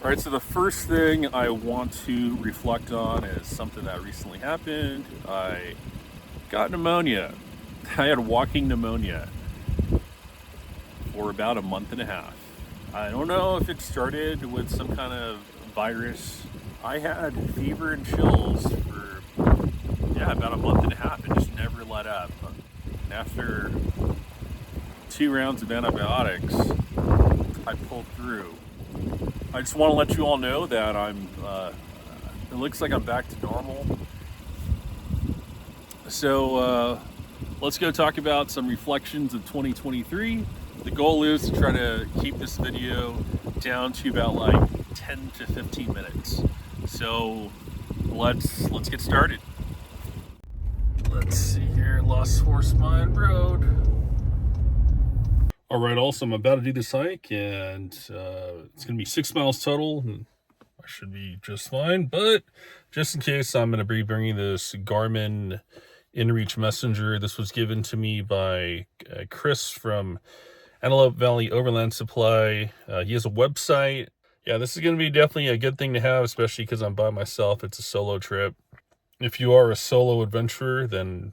Alright, so the first thing I want to reflect on is something that recently happened. I got pneumonia. I had walking pneumonia for about a month and a half. I don't know if it started with some kind of virus. I had fever and chills for, about a month and a half. It just never let up. And after 2 rounds of antibiotics, I pulled through. I just want to let you all know that it looks like I'm back to normal. So let's go talk about some reflections of 2023. The goal is to try to keep this video down to about like 10 to 15 minutes. So let's get started. Let's see here, Lost Horse Mine Road. All right, also, I'm about to do this hike, and it's going to be 6 miles total. And I should be just fine, but just in case, I'm going to be bringing this Garmin InReach Messenger. This was given to me by Chris from Antelope Valley Overland Supply. He has a website. Yeah, this is going to be definitely a good thing to have, especially because I'm by myself. It's a solo trip. If you are a solo adventurer, then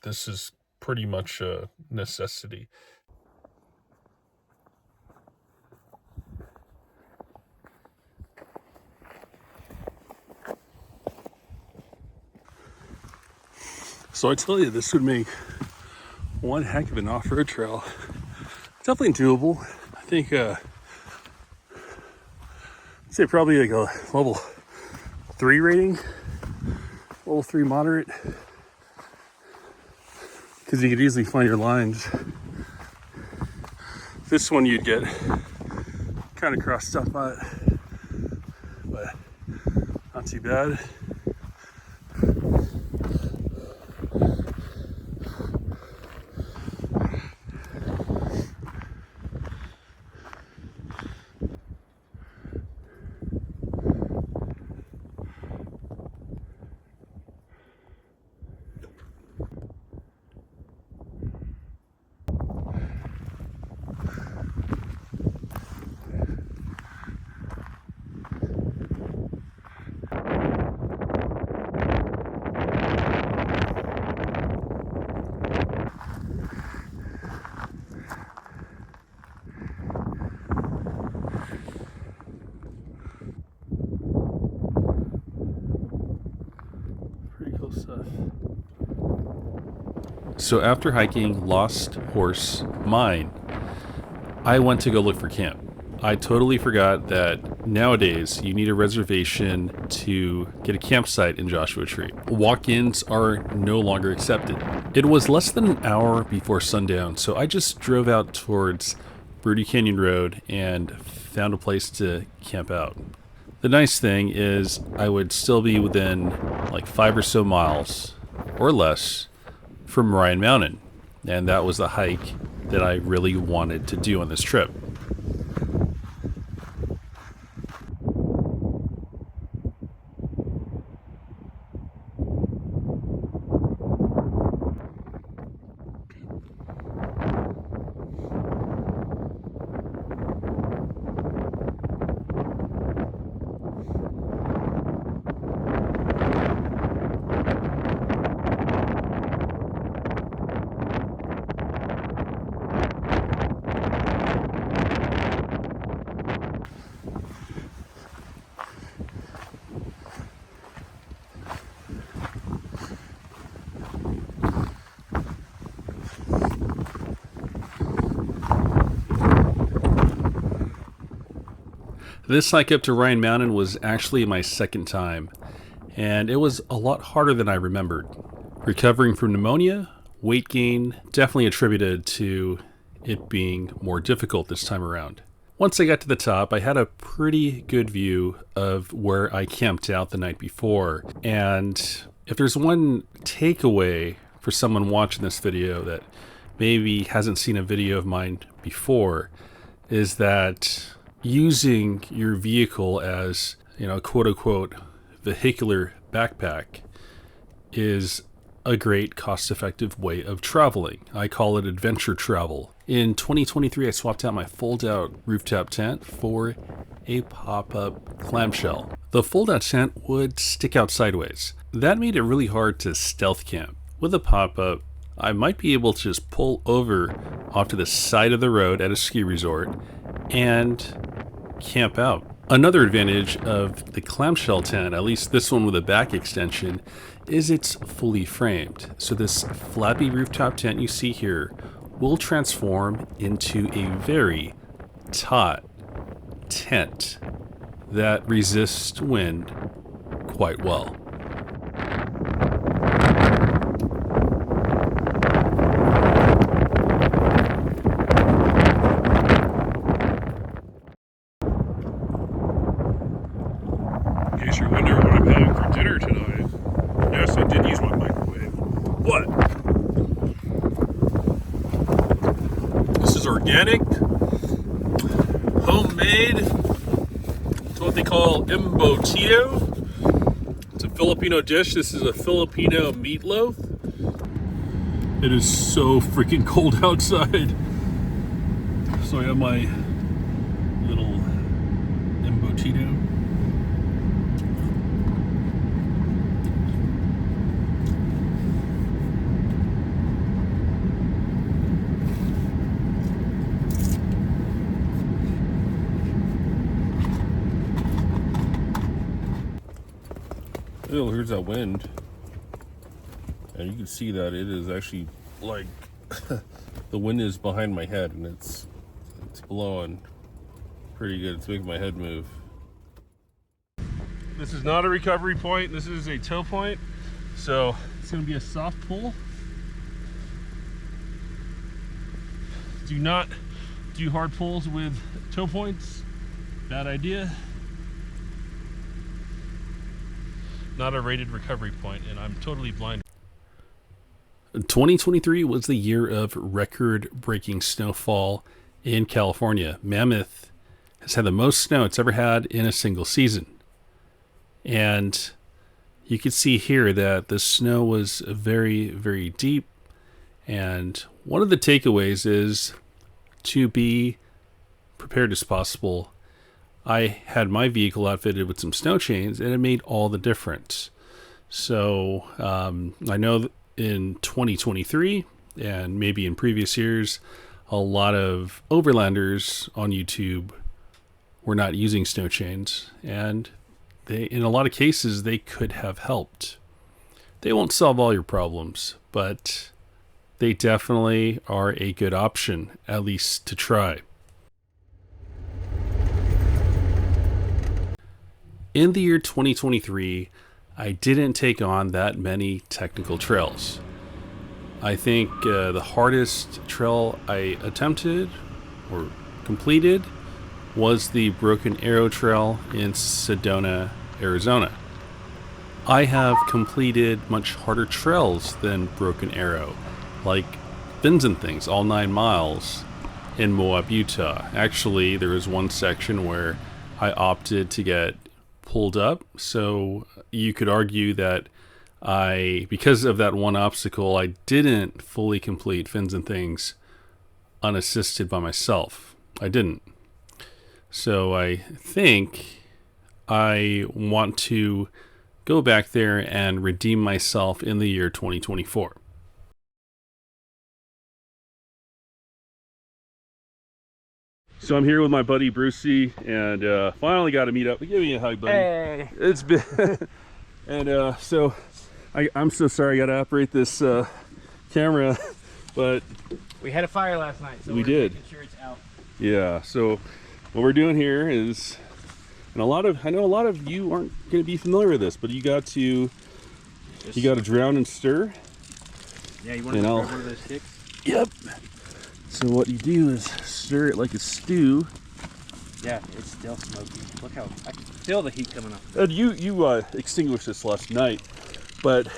this is pretty much a necessity. So I tell you, this would make one heck of an off-road trail. Definitely doable. I think, I'd say probably like a level 3 rating, level 3 moderate, because you could easily find your lines. This one you'd get kind of crossed up on it, but not too bad. So after hiking Lost Horse Mine, I went to go look for camp. I totally forgot that nowadays you need a reservation to get a campsite in Joshua Tree. Walk-ins are no longer accepted. It was less than an hour before sundown, so I just drove out towards Brody Canyon Road and found a place to camp out. The nice thing is I would still be within like 5 or so miles or less from Ryan Mountain, and that was the hike that I really wanted to do on this trip. This hike up to Ryan Mountain was actually my second time, and it was a lot harder than I remembered. Recovering from pneumonia, weight gain, definitely attributed to it being more difficult this time around. Once I got to the top, I had a pretty good view of where I camped out the night before, and if there's one takeaway for someone watching this video that maybe hasn't seen a video of mine before, is that using your vehicle as, quote-unquote vehicular backpack is a great cost-effective way of traveling. I call it adventure travel. In 2023, I swapped out my fold-out rooftop tent for a pop-up clamshell. The fold-out tent would stick out sideways. That made it really hard to stealth camp. With a pop-up, I might be able to just pull over off to the side of the road at a ski resort and camp out. Another advantage of the clamshell tent, at least this one with a back extension, is it's fully framed. So this flappy rooftop tent you see here will transform into a very taut tent that resists wind quite well. In case you're wondering what I'm having for dinner tonight, yes, I did use my microwave. What? This is organic, homemade. It's what they call embutido. It's a Filipino dish. This is a Filipino meatloaf. It is so freaking cold outside. So I have my little embutido. Oh, here's that wind, and you can see that it is actually like the wind is behind my head, and it's blowing pretty good. It's making my head move. This is not a recovery point. This is a tow point, so it's going to be a soft pull. Do not do hard pulls with tow points. Bad idea. Not a rated recovery point, and I'm totally blind. 2023 was the year of record-breaking snowfall in California. Mammoth has had the most snow it's ever had in a single season. And you can see here that the snow was very, very deep. And one of the takeaways is to be prepared as possible. I had my vehicle outfitted with some snow chains, and it made all the difference. So I know in 2023 and maybe in previous years, a lot of overlanders on YouTube were not using snow chains, and in a lot of cases, they could have helped. They won't solve all your problems, but they definitely are a good option, at least to try. In the year 2023, I didn't take on that many technical trails. I think the hardest trail I attempted or completed was the Broken Arrow Trail in Sedona, Arizona. I have completed much harder trails than Broken Arrow, like Fins and Things, all 9 miles in Moab, Utah. Actually, there was one section where I opted to get pulled up, so you could argue that because of that one obstacle, I didn't fully complete Fins and Things unassisted by myself. I didn't. So I think I want to go back there and redeem myself in the year 2024. So I'm here with my buddy Brucey, and finally got to meet up. Give me a hug, buddy. Hey. It's been and so I'm so sorry I got to operate this camera, but we had a fire last night, so we we're did. making sure it's out. Yeah. So what we're doing here is, and I know a lot of you aren't going to be familiar with this, but you got to drown and stir. Yeah, you want to grab one of those sticks? Yep. So what you do is stir it like a stew. Yeah, it's still smoky. Look how I can feel the heat coming up. And you extinguished this last night, but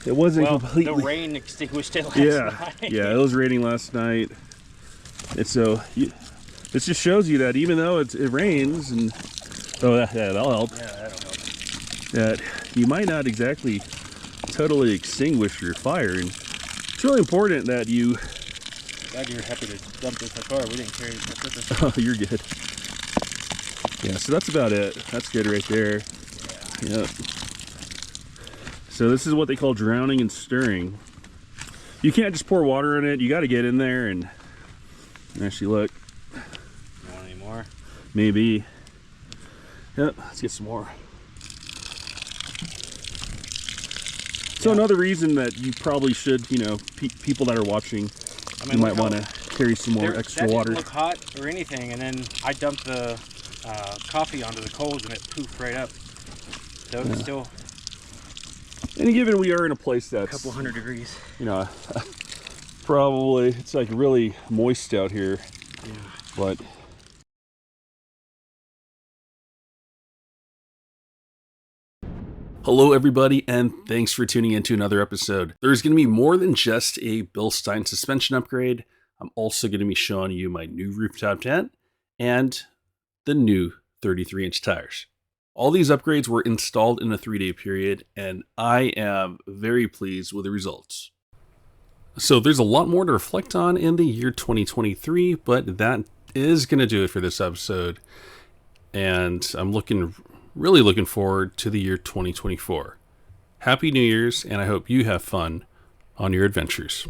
it wasn't completely. The rain extinguished it last night. Yeah, it was raining last night, and so this just shows you that even though it rains, and that'll help. Yeah, that'll help. That you might not exactly totally extinguish your fire, and it's really important that you. Glad you're happy to dump this in the car. We didn't carry it with us. Oh, you're good. Yeah, so that's about it. That's good right there. Yep. So this is what they call drowning and stirring. You can't just pour water in it. You got to get in there and actually look. You want any more? Maybe. Yep, let's get some more. So another reason that you probably should, you know, people that are watching, you might want to carry some more extra water. That didn't look hot or anything, and then I dumped the coffee onto the coals and it poofed right up. So it's still And given we are in a place that's a couple hundred degrees, you know, probably it's like really moist out here. Yeah. But hello everybody, and thanks for tuning in to another episode. There's going to be more than just a Bilstein suspension upgrade. I'm also going to be showing you my new rooftop tent and the new 33-inch tires. All these upgrades were installed in a 3-day period, and I am very pleased with the results. So there's a lot more to reflect on in the year 2023, but that is going to do it for this episode. And I'm really looking forward to the year 2024. Happy New Year's, and I hope you have fun on your adventures.